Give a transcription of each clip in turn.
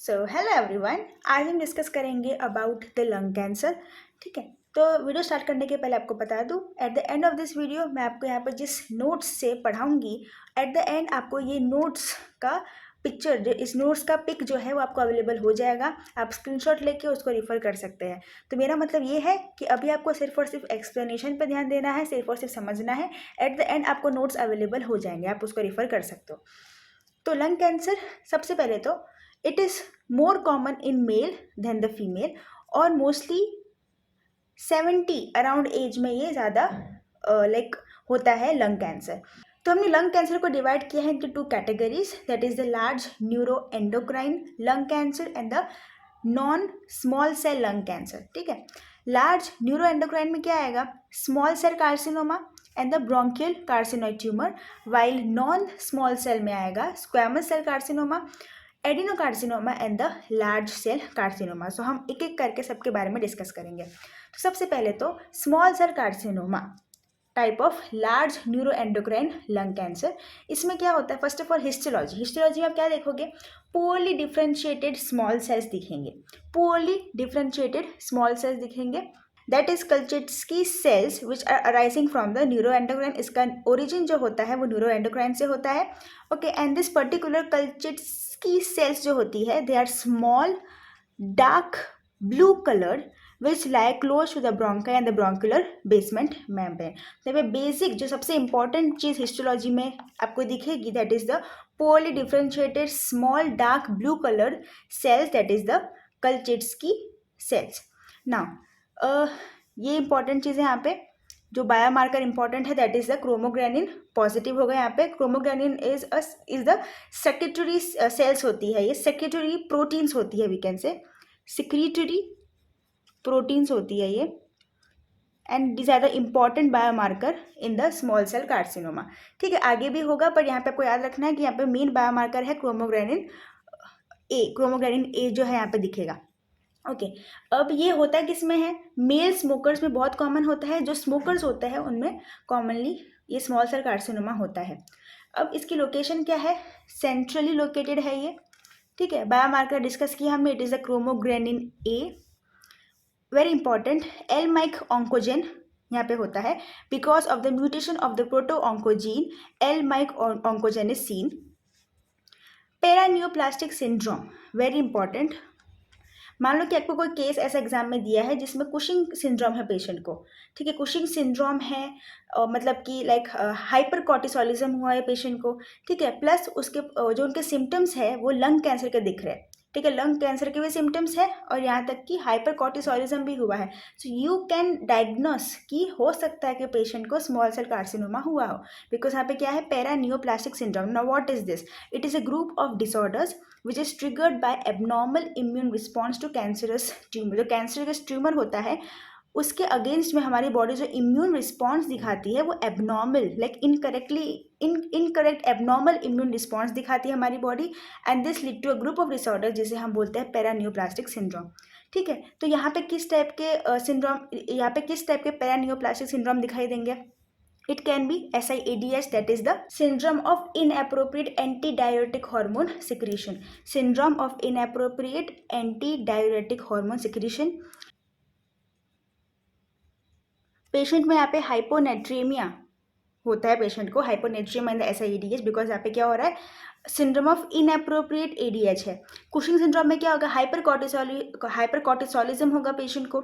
So hello everyone, आज हम discuss करेंगे अबाउट द लंग कैंसर। ठीक है, तो वीडियो स्टार्ट करने के पहले आपको बता दूं, at the end of this video मैं आपको यहाँ पर जिस नोट्स से पढ़ाऊंगी, एट द एंड आपको ये नोट्स का पिक्चर, जो इस नोट्स का पिक जो है वो आपको अवेलेबल हो जाएगा। आप स्क्रीनशॉट लेके उसको रिफर कर सकते हैं। तो मेरा मतलब ये है कि अभी आपको सिर्फ और सिर्फ एक्सप्लेनेशन पर ध्यान देना है, सिर्फ और सिर्फ समझना है। एट द एंड आपको नोट्स अवेलेबल हो जाएंगे, आप उसको रिफर कर सकते हो। तो लंग कैंसर, सबसे पहले तो it is more common in male than the female, और मोस्टली 70 अराउंड एज में ये ज़्यादा लाइक होता है लंग कैंसर। तो हमने लंग कैंसर को डिवाइड किया है into two categories, that is the large neuro endocrine lung cancer and the non small cell lung cancer. ठीक है, लार्ज न्यूरो एंडोक्राइन में क्या आएगा? Small cell carcinoma and the bronchial carcinoid tumour, while non small cell में आएगा squamous cell carcinoma, adenocarcinoma and the large cell carcinoma. So हम एक एक करके सबके बारे में डिस्कस करेंगे। तो सबसे पहले तो small cell carcinoma, type of large neuro endocrine lung cancer. इसमें क्या होता है? फर्स्ट ऑफ ऑल हिस्टोलॉजी में आप क्या देखोगे? पुअरली डिफ्रेंशिएटेड स्मॉल सेल्स दिखेंगे, पुअरली डिफ्रेंशिएटेड स्मॉल सेल्स दिखेंगे, that is Kulchitsky cells which are arising from the neuroendocrine. इसका ओरिजिन जो होता है वो न्यूरो एंडोक्राइन से होता है। Okay, and this particular Kulchitsky cells जो होती है, they are small dark blue colour which lie close to the bronchi and the bronchiolar basement membrane. तो बेसिक जो सबसे इंपॉर्टेंट चीज़ हिस्टोलॉजी में आपको दिखेगी, that is the poorly differentiated small dark blue colour cells, that is the Kulchitsky cells. Now ये important चीज़ है यहाँ पे, जो बायोमार्कर इंपॉर्टेंट है, that is the chromogranin positive होगा यहाँ पे। Chromogranin is the secretory cells होती है, ये सेक्रेटरी प्रोटीन्स होती है, we can say secretory proteins होती है ये, and this are the important biomarker in the small cell carcinoma. ठीक है, आगे भी होगा, पर यहाँ पे आपको याद रखना है कि यहाँ पे मेन बायोमार्कर है क्रोमोग्रेनिन ए जो है यहाँ पे दिखेगा। ओके, अब ये होता है किस में है? मेल स्मोकर्स में बहुत कॉमन होता है, जो स्मोकर्स होता है उनमें कॉमनली ये स्मॉल सेल कार्सिनोमा होता है। अब इसकी लोकेशन क्या है? सेंट्रली लोकेटेड है ये। ठीक है, बायोमार्कर डिस्कस किया हमने, it is the chromogranin A. Very important, L myc oncogene यहाँ पे होता है, because of the mutation of the proto oncogene L myc oncogene is seen. Paraneoplastic syndrome, very important. मान लो कि आपको कोई केस ऐसा एग्जाम में दिया है जिसमें कुशिंग सिंड्रोम है पेशेंट को। ठीक है, कुशिंग सिंड्रोम है, मतलब कि लाइक हाइपर कॉर्टिसोलिज्म हुआ है पेशेंट को। ठीक है, प्लस उसके जो उनके सिम्टम्स है वो लंग कैंसर के दिख रहे हैं। ठीक है, लंग कैंसर के भी सिम्टम्स है और यहाँ तक कि हाइपर कॉर्टिसोलिज्म भी हुआ है। सो यू कैन डायग्नोस कि हो सकता है कि पेशेंट को स्मॉल सेल कार्सिनोमा हुआ हो, बिकॉज यहाँ पे क्या है? Paraneoplastic syndrome. Now what is this? It is a group of disorders which is triggered by abnormal immune response to cancerous tumour. जो कैंसरस ट्यूमर होता है उसके अगेंस्ट में हमारी बॉडी जो इम्यून रिस्पॉन्स दिखाती है वो abnormal, like incorrect abnormal immune response दिखाती है हमारी body, and this lead to a group of disorder जिसे हम बोलते हैं पैरानियोप्लास्टिक सिंड्रोम। ठीक है, तो यहाँ पे किस टाइप के सिंड्रोम, यहाँ पे किस टाइप के पैरानियोप्लास्टिक सिंड्रोम दिखाई देंगे? It can be SIADS, that is the syndrome of inappropriate antidiuretic hormone secretion. Syndrome of inappropriate antidiuretic hormone secretion. Patient में यहाँ पे हाइपोनेट्रीमिया होता है, पेशेंट को hyponatraemia in the SIADS, because यहाँ पे क्या हो रहा है? सिंड्रोम ऑफ इनएप्रोप्रिएट ADH है। कुशिंग सिंड्रोम में क्या होगा? हाइपर कॉर्टिसोलिज्म होगा पेशेंट को।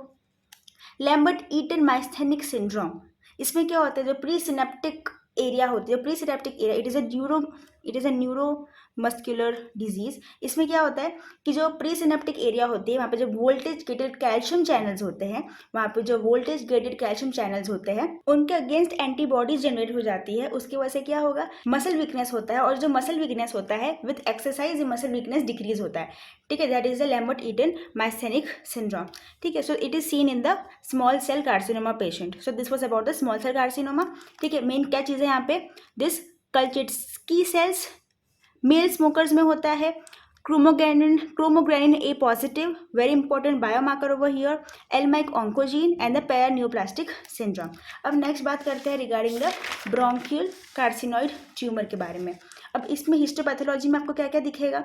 लैम्बर्ट ईटन माइस्थेनिक सिंड्रोम, इसमें क्या होता है? जो प्री सिनेप्टिक एरिया होती है, जो pre synaptic area, it is a neuro muscular disease. इसमें क्या होता है कि जो प्री सिनेप्टिक एरिया होती है वहाँ पे जो वोल्टेज गेटेड कैल्शियम चैनल्स होते हैं, वहाँ पे जो वोल्टेज गेटेड कैल्शियम चैनल्स होते हैं उनके अगेंस्ट एंटीबॉडीज जनरेट हो जाती है। उसकी वजह से क्या होगा? मसल वीकनेस होता है, और जो मसल वीकनेस होता है with exercise muscle weakness decrease होता है। ठीक है, that is the Lambert Eaton myasthenic syndrome. ठीक है, so it is seen in the small cell carcinoma patient. So this was about the small cell carcinoma. ठीक है, मेन क्या चीज़ है यहाँ पे? This Kulchitsky cells male smokers में होता है, chromogranin A positive, very important biomarker over here, L myc oncogene and the paraneoplastic syndrome. अब नेक्स्ट बात करते हैं regarding the bronchial carcinoid tumour के बारे में। अब इसमें हिस्टोपैथोलॉजी में आपको क्या क्या दिखेगा?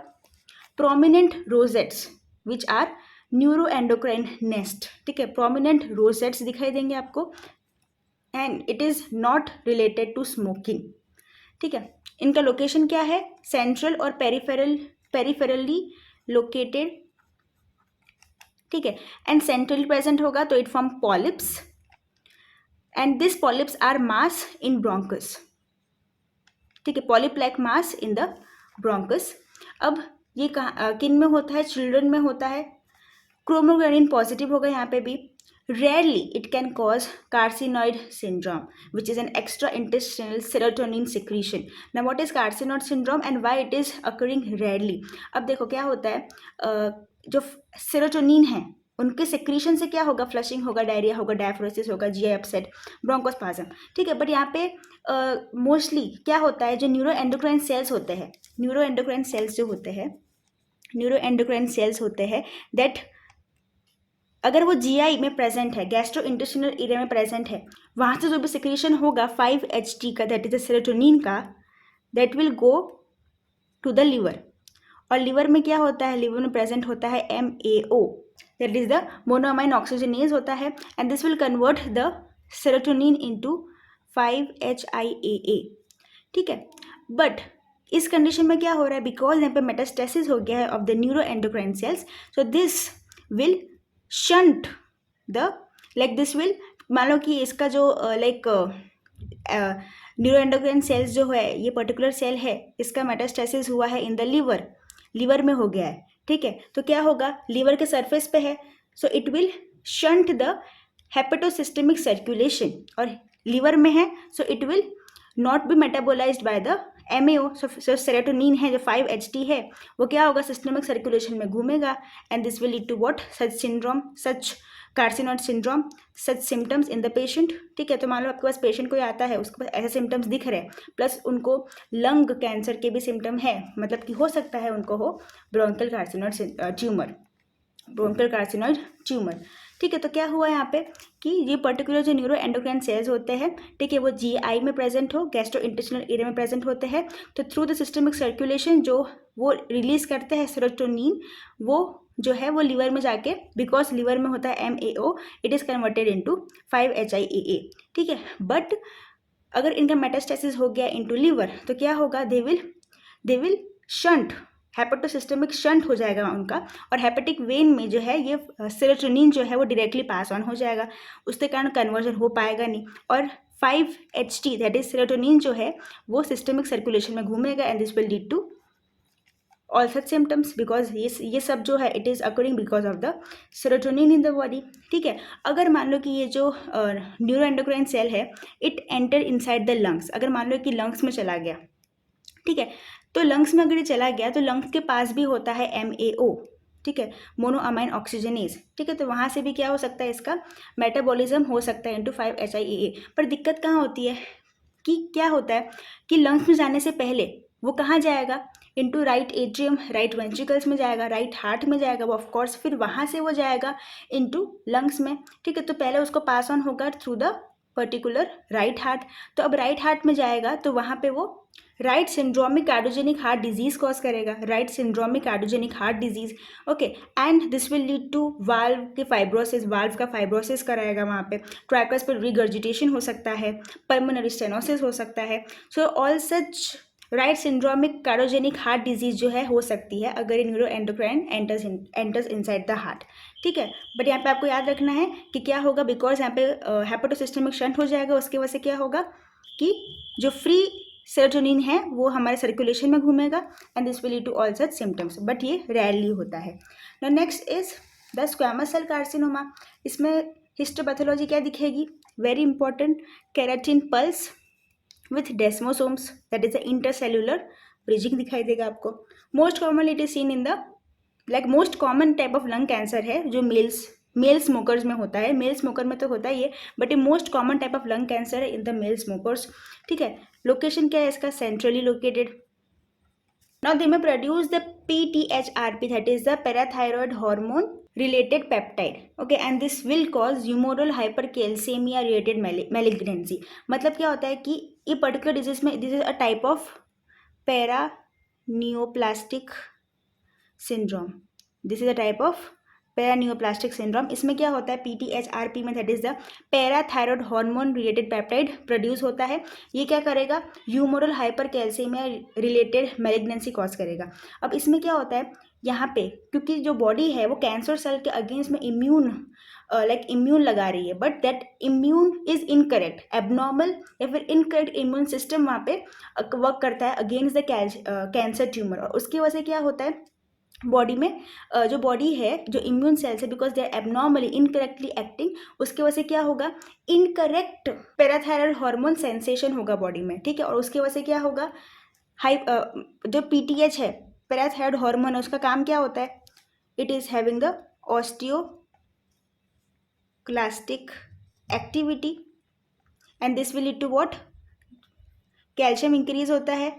Prominent rosettes which are neuro endocrine nest, ठीक है, प्रोमिनेंट रोजेट्स दिखाई देंगे आपको, and it is not related to smoking, ठीक है। इनका लोकेशन क्या है, सेंट्रल और पेरिफेरली लोकेटेड, ठीक है, एंड सेंट्रली प्रेजेंट होगा तो it form polyps, and this polyps are mass in bronchus, ठीक है, polyp like mass in the bronchus. अब ये किन में होता है, चिल्ड्रन में होता है, क्रोमोग्रेनिन पॉजिटिव होगा यहाँ पे भी। Rarely it can cause carcinoid syndrome which is an extra intestinal serotonin secretion. Now what is carcinoid syndrome and why it is occurring rarely. अब देखो क्या होता है, जो सेरोटोनिन है उनके सिक्रीशन से क्या होगा, फ्लशिंग होगा, डायरिया होगा, डायफ्रोसिस होगा, जीआई अपसेट, ब्रोंकोस्पाज्म, ठीक है। बट यहाँ पे मोस्टली क्या होता है, जो न्यूरो एंडोक्राइन सेल्स होते हैं, न्यूरो एंडोक्राइन सेल्स जो होते हैं, न्यूरो एंडोक्राइन सेल्स होते हैं दैट अगर वो जीआई में प्रेजेंट है, गैस्ट्रो इंटेस्टिनल एरिया में प्रेजेंट है, वहाँ से जो भी सिक्रीशन होगा 5-HT का, दैट इज द सेरोटोनिन का, that will go to the liver. और लिवर में क्या होता है, लिवर में प्रेजेंट होता है MAO, that is the monoamine oxygenase होता है, and this will convert the serotonin into 5-HIAA, ठीक है। बट इस कंडीशन में क्या हो रहा है, बिकॉज यहाँ पे मेटास्टेसिस हो गया है of the neuro endocrine cells, so this will shunt the, like this will, मान लो कि इसका जो लाइक न्यूरो एंडोक्राइन सेल्स जो है, ये पर्टिकुलर सेल है, इसका मेटास्टेसिस हुआ है इन द लिवर, लिवर में हो गया है, ठीक है। तो क्या होगा, लिवर के सरफेस पे है, so it will shunt the hepatosystemic circulation, और लिवर में है so it will not be metabolised by the MAO। So serotonin है जो 5-HT है, वो क्या होगा, सिस्टमिक सर्कुलेशन में घूमेगा, and this will lead to what, such syndrome, such carcinoid syndrome, such symptoms in the patient, ठीक है। तो मान लो आपके पास पेशेंट कोई आता है, उसके पास ऐसे सिम्टम्स दिख रहे हैं, प्लस उनको लंग कैंसर के भी सिम्टम है, मतलब कि हो सकता है उनको हो bronchial carcinoid tumour, bronchial carcinoid tumour, ठीक है। तो क्या हुआ यहाँ पे कि ये पर्टिकुलर जो न्यूरो एंडोक्राइन सेल्स होते हैं, ठीक है, वो GI में प्रेजेंट हो, गैस्ट्रो इंटेस्टिनल एरिया में प्रेजेंट होते हैं, तो थ्रू द सिस्टमिक सर्कुलेशन जो वो रिलीज करते हैं सेरोटोनिन, वो जो है वो लिवर में जाके, बिकॉज लिवर में होता है MAO, it is converted into 5-HIAA, ठीक है। बट अगर इनका मेटास्टेसिस हो गया इनटू लिवर, तो क्या होगा, दे विल शंट, हेपेटोसिस्टमिक शंट हो जाएगा उनका, और हेपेटिक वेन में जो है ये सेरोटोनिन जो है वो डायरेक्टली पास ऑन हो जाएगा, उसके कारण कन्वर्जन हो पाएगा नहीं, और 5-HT दैट इज सेरोटोनिन जो है वो सिस्टमिक सर्कुलेशन में घूमेगा, and this will lead to all such symptoms, because ये सब जो है it is occurring because of the serotonin in the body, ठीक है। अगर मान लो कि ये जो न्यूरो एंडोक्राइन सेल है it enter inside the lungs, अगर मान लो कि लंग्स में चला गया, ठीक है, तो लंग्स में अगर ये चला गया तो लंग्स के पास भी होता है MAO, ठीक है, मोनोअमाइन ऑक्सीजनेज, ठीक है। तो वहाँ से भी क्या हो सकता है, इसका मेटाबॉलिज्म हो सकता है इनटू 5-HIAA। पर दिक्कत कहाँ होती है कि क्या होता है कि लंग्स में जाने से पहले वो कहाँ जाएगा, into right atrium, right ventricles में जाएगा, राइट हार्ट में जाएगा वो ऑफकोर्स, फिर वहाँ से वो जाएगा इनटू लंग्स में, ठीक है। तो पहले उसको पास ऑन होगा through the particular right heart, तो अब राइट हार्ट में जाएगा तो वहाँ पे वो right syndromic cardiogenic heart disease cause करेगा, right syndromic cardiogenic heart disease, okay, and this will lead to valve की फाइब्रोसिस, वाल्व का फाइब्रोसिस कराएगा वहाँ पे, ट्रैकस पर रिगर्जिटेशन हो सकता है, पल्मोनरी स्टेनोसिस हो सकता है, so all such right syndromic cardiogenic heart disease जो है हो सकती है अगर ये neuro endocrine enters inside the heart, ठीक है। बट यहाँ पे आपको याद रखना है कि क्या होगा, बिकॉज यहाँ पे हेपेटोसिस्टमिक शंट हो जाएगा, उसकी वजह से क्या होगा कि जो फ्री सेरोटोनिन है वो हमारे सर्कुलेशन में घूमेगा, and this will lead to all such symptoms, but ये रेयरली होता है। Now next is the squamous cell carcinoma. इसमें हिस्टोपैथोलॉजी क्या दिखेगी, very important, keratin pearls with desmosomes, that is the intercellular bridging दिखाई देगा आपको। Most commonly it is seen in the, like most common type of lung cancer है जो mail smokers में होता है, मेल स्मोकर में तो होता ही है, बट ये most common type of lung cancer है इन द मेल स्मोकर्स, ठीक है। लोकेशन क्या है इसका, सेंट्रली लोकेटेड। नाउ दे में produce the PTHRP, that is the parathyroid hormone related peptide, okay, and this will cause humoral hypercalcemia related malignancy। मतलब क्या होता है कि ये पर्टिकुलर डिजीज में this is a type of para neoplastic syndrome, this is a type of paraneoplastic syndrome. इसमें क्या होता है, PTHRP में, that is the parathyroid hormone related peptide produce होता है। ये क्या करेगा, humoral hypercalcaemia related malignancy cause करेगा। अब इसमें क्या होता है, यहाँ पे क्योंकि जो बॉडी है वो कैंसर सेल के अगेंस्ट में इम्यून लगा रही है, but that immune is incorrect, abnormal या फिर इनकरेक्ट इम्यून सिस्टम वहाँ पे वर्क करता है अगेंस्ट द कैंसर ट्यूमर। और उसकी वजह से क्या होता है, बॉडी में जो बॉडी है, जो इम्यून सेल्स है, because they are abnormally incorrectly acting, उसकी वजह से क्या होगा, इनकरेक्ट पैराथायरॉयड हार्मोन सेंसेशन होगा बॉडी में, ठीक है। और उसकी वजह से क्या होगा, जो PTH है, पैराथायरॉयड हार्मोन, उसका काम क्या होता है, it is having the osteoclastic activity and this will lead to what, calcium increase होता है,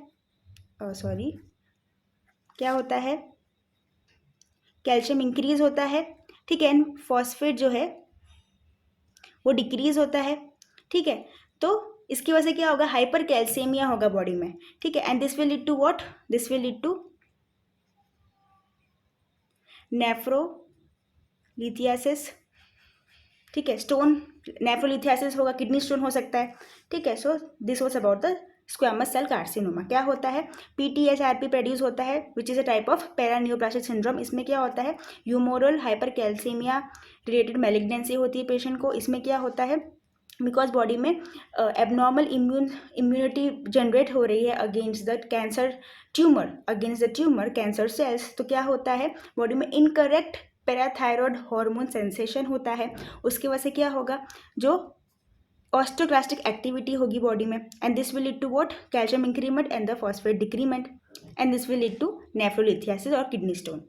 क्या होता है, कैल्शियम इंक्रीज होता है, ठीक है। एंड फॉस्फेट जो है वो डिक्रीज होता है, ठीक है। तो इसकी वजह से क्या होगा, हाइपर कैल्सियमिया होगा बॉडी में, ठीक है। And this will lead to what, this will lead to nephrolithiasis, ठीक है। स्टोन, नेफ्रोलिथियासिस होगा, किडनी स्टोन हो सकता है, ठीक है। So this was about the squamous cell carcinoma. क्या होता है, PTHRP प्रोड्यूस होता है which is a type of paraneoplastic syndrome. इसमें क्या होता है, ह्यूमोरल हाइपरकैल्सीमिया रिलेटेड मैलिग्नेंसी होती है पेशेंट को। इसमें क्या होता है, बिकॉज बॉडी में एबनॉर्मल इम्यूनिटी जनरेट हो रही है against the cancer tumour cancer cells, तो क्या होता है, बॉडी में इनकरेक्ट पैराथायरॉयड हार्मोन सेंसेशन होता है। उसकी वजह से क्या होगा, जो ऑस्टियोक्लास्टिक एक्टिविटी होगी बॉडी में, and this will lead to what, calcium increment and the phosphate decrement, and this will lead to nephrolithiasis और kidney stone.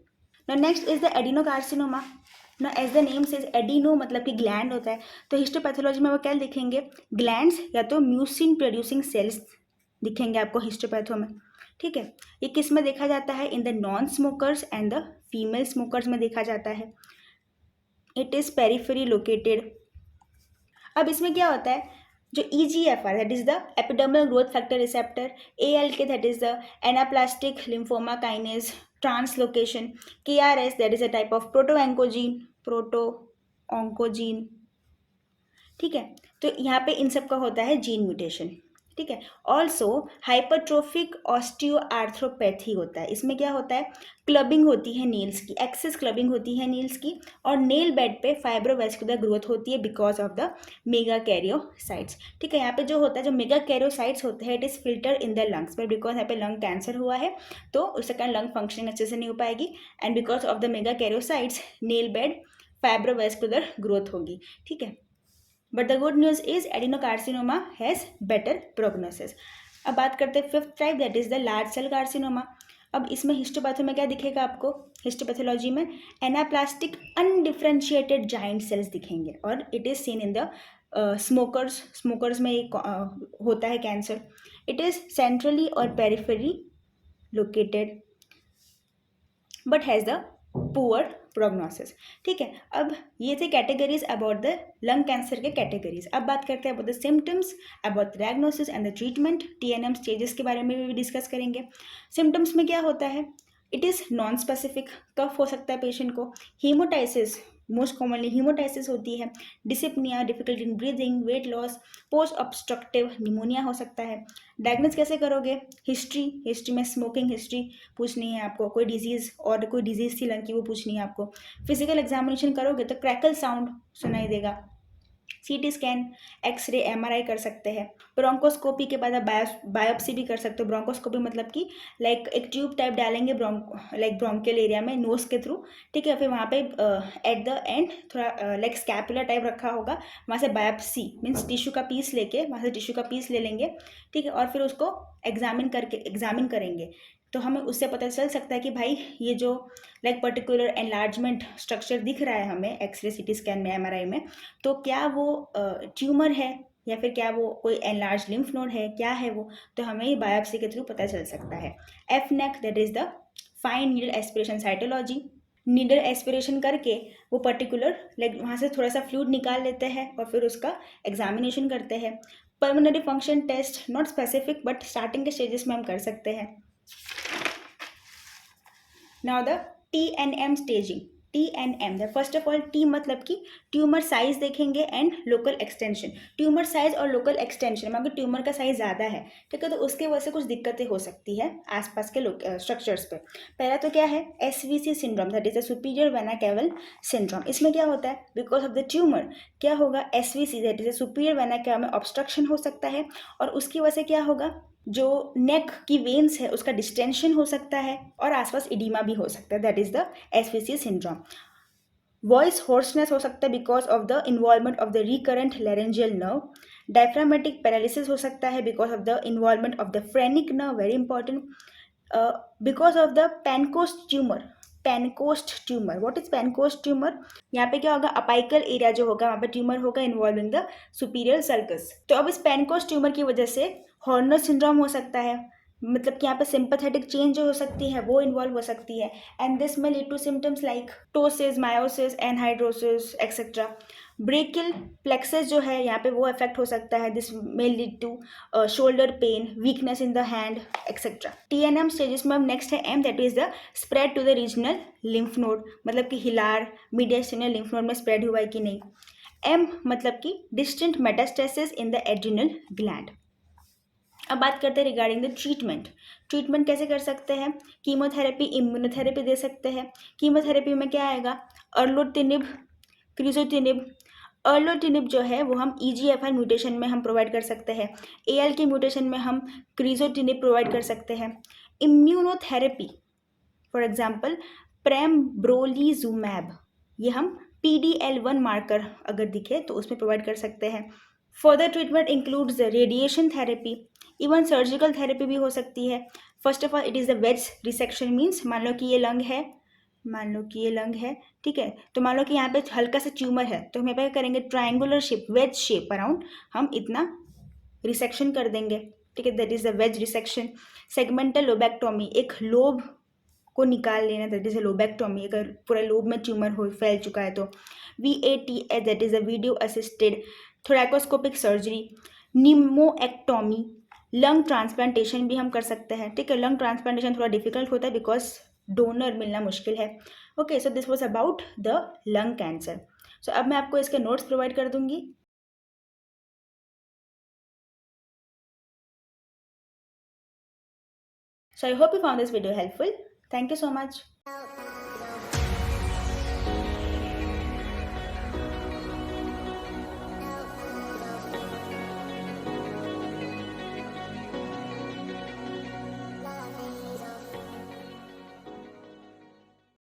Now next is the adenocarcinoma. ना as the name says, adeno मतलब कि gland होता है, तो histopathology में वो क्या दिखेंगे, ग्लैंड्स या तो म्यूसिन प्रोड्यूसिंग सेल्स दिखेंगे आपको हिस्टोपैथो में, ठीक है। ये किस में देखा जाता है, in the non smokers and the female smokers में देखा जाता है। It is periphery located. अब इसमें क्या होता है, जो EGFR that is the epidermal growth factor receptor, ALK that is the anaplastic lymphoma kinase translocation, KRS that is a type of protooncogene, ठीक है। तो यहाँ पे इन सब का होता है जीन म्यूटेशन, ठीक है। ऑल्सो हाइपरट्रोफिक ऑस्टियोआर्थ्रोपैथी होता है। इसमें क्या होता है, क्लबिंग होती है नील्स की, एक्सेस क्लबिंग होती है नील्स की, और नेल बेड पे फाइब्रोवेस्कुलर ग्रोथ होती है बिकॉज ऑफ द मेगाकैरियोसाइट्स, ठीक है। यहाँ पे जो होता है, जो मेगाकैरियोसाइट्स होते हैं, it is filter in the lungs, but because यहाँ पे लंग कैंसर हुआ है तो उसके कारण लंग फंक्शनिंग अच्छे से नहीं हो पाएगी, and because of the megakaryocytes nail bed fibrovascular growth होगी, ठीक है। But the good news is adenocarcinoma has better prognosis. अब बात करते हैं fifth type, that is the large cell carcinoma. अब इसमें हिस्टोपैथो में क्या दिखेगा आपको, हिस्टोपैथोलॉजी में एनाप्लास्टिक अनडिफ्रेंशिएटेड जाइंट सेल्स दिखेंगे, और it is seen in the smokers में एक होता है कैंसर। इट इज सेंट्रली और periphery located but has the poor prognosis, ठीक है। अब ये थे categories about the lung cancer के कैटेगरीज। अब बात करते हैं about the symptoms, about the diagnosis and the treatment, TNM stages के बारे में भी डिस्कस करेंगे। सिम्टम्स में क्या होता है, इट इज़ नॉन स्पेसिफिक, कफ हो सकता है पेशेंट को, हीमोटाइसिस, मोस्ट कॉमनली हीमोटाइसिस होती है, dyspnoea, difficulty in breathing, weight loss, post obstructive pneumonia हो सकता है। डायग्नोस कैसे करोगे, हिस्ट्री में स्मोकिंग हिस्ट्री पूछनी है आपको, कोई डिजीज़ और कोई डिजीज़ थी लंग की वो पूछनी है आपको। फिजिकल एग्जामिनेशन करोगे तो क्रैकल साउंड सुनाई देगा। CT स्कैन, एक्सरे, MRI कर सकते हैं। ब्रोंकोस्कोपी के बाद आप बायोप्सी भी कर सकते हो। ब्रोंकोस्कोपी मतलब कि लाइक एक ट्यूब टाइप डालेंगे ब्रोंकियल एरिया में नोज के थ्रू, ठीक है। फिर वहाँ पे एट द एंड थोड़ा लाइक स्कैपुलर टाइप रखा होगा, वहाँ से बायोप्सी मीन्स टिश्यू का पीस लेके वहाँ से टिश्यू का पीस ले लेंगे, ठीक है। और फिर उसको एग्जामिन करेंगे, तो हमें उससे पता चल सकता है कि भाई ये जो लाइक पर्टिकुलर एनलार्जमेंट स्ट्रक्चर दिख रहा है हमें एक्सरे, CT स्कैन में, MRI में, तो क्या वो ट्यूमर है या फिर क्या वो कोई एनलार्ज लिम्फ नोड है, क्या है वो, तो हमें ये बायोप्सी के थ्रू पता चल सकता है। FNAC that is the fine needle aspiration cytology, needle aspiration करके वो पर्टिकुलर लाइक वहाँ से थोड़ा सा फ्लूइड निकाल लेते हैं और फिर उसका एग्जामिनेशन करते हैं। Pulmonary function test, not specific but starting के स्टेजेस में हम कर सकते हैं। Now the TNM staging, TNM first of all T मतलब कि ट्यूमर साइज देखेंगे and local extension. Tumour size और लोकल एक्सटेंशन में अगर ट्यूमर का साइज ज़्यादा है, ठीक है, तो उसके वजह से कुछ दिक्कतें हो सकती है आसपास के स्ट्रक्चर्स पे। पहला तो क्या है, SVC syndrome, that is the superior vena caval syndrome. इसमें क्या होता है, बिकॉज ऑफ द ट्यूमर क्या होगा, SVC that is the superior vena caval में ऑब्स्ट्रक्शन हो सकता है, और उसकी वजह से क्या होगा, जो नेक की वेन्स है उसका डिस्टेंशन हो सकता है और आसपास इडीमा भी हो सकता है, that is the SVC syndrome. Voice hoarseness हो सकता है because of the involvement of the recurrent laryngeal nerve. Diaphragmatic paralysis हो सकता है because of the involvement of the phrenic nerve, very important. Because of the Pancoast tumour, Pancoast tumour, what is Pancoast tumour, यहाँ पे क्या होगा, apical area जो होगा वहाँ पे ट्यूमर होगा इन्वॉल्विंग द सुपीरियर सल्कस। तो अब इस पेनकोस्ट ट्यूमर की वजह से हॉर्नर सिंड्रोम हो सकता है, मतलब कि यहाँ पे सिंपैथेटिक चेंज जो हो सकती है वो इन्वॉल्व हो सकती है, and this may lead to symptoms like ptosis, miosis, anhidrosis etcetera. Brachial plexus जो है यहाँ पे वो इफेक्ट हो सकता है, this may lead to shoulder pain, weakness in the hand etcetera. TNM stages में अब नेक्स्ट है M, that is the spread to the regional lymph node, मतलब कि हिलार मीडियस्टिनल लिम्फ नोड में स्प्रेड हुआ है कि नहीं। M मतलब कि distant metastasis in the adrenal gland. अब बात करते हैं रिगार्डिंग द ट्रीटमेंट। ट्रीटमेंट कैसे कर सकते हैं, कीमोथेरेपी, इम्यूनोथेरेपी दे सकते हैं। कीमोथेरेपी में क्या आएगा, अर्लोटिनिब, क्रिजोटिनिब। अर्लोटिनिब जो है वो हम EGFR म्यूटेशन में हम प्रोवाइड कर सकते हैं, AL के म्यूटेशन में हम क्रिजोटिनिब प्रोवाइड कर सकते हैं। इम्यूनोथेरेपी फॉर एग्जाम्पल प्रेमब्रोलीजुमैब, ये हम PDL1 मार्कर अगर दिखे तो उसमें प्रोवाइड कर सकते हैं। Further treatment includes radiation therapy, even surgical therapy भी हो सकती है। First of all it is the wedge resection, means मान लो कि ये लंग है, मान लो कि ये लंग है, ठीक है, तो मान लो कि यहाँ पे हल्का सा ट्यूमर है, तो हम यहाँ पे क्या करेंगे, triangular shape, veg shape around हम इतना रिसेक्शन कर देंगे, ठीक है, that is the wedge resection. Segmental lobectomy, एक लोब को निकाल लेना, दैट इज अ लोबेक्टोमी, अगर पूरा लोब में ट्यूमर हो फैल चुका है तो। VATS that is a video assisted thoracoscopic surgery. Pneumonectomy, lung transplantation भी हम कर सकते हैं, ठीक है। लंग ट्रांसप्लांटेशन थोड़ा डिफिकल्ट होता है बिकॉज डोनर मिलना मुश्किल है। Okay, so this was about the lung cancer. So अब मैं आपको इसके नोट्स प्रोवाइड कर दूंगी। So I hope you found this video helpful. Thank you so much.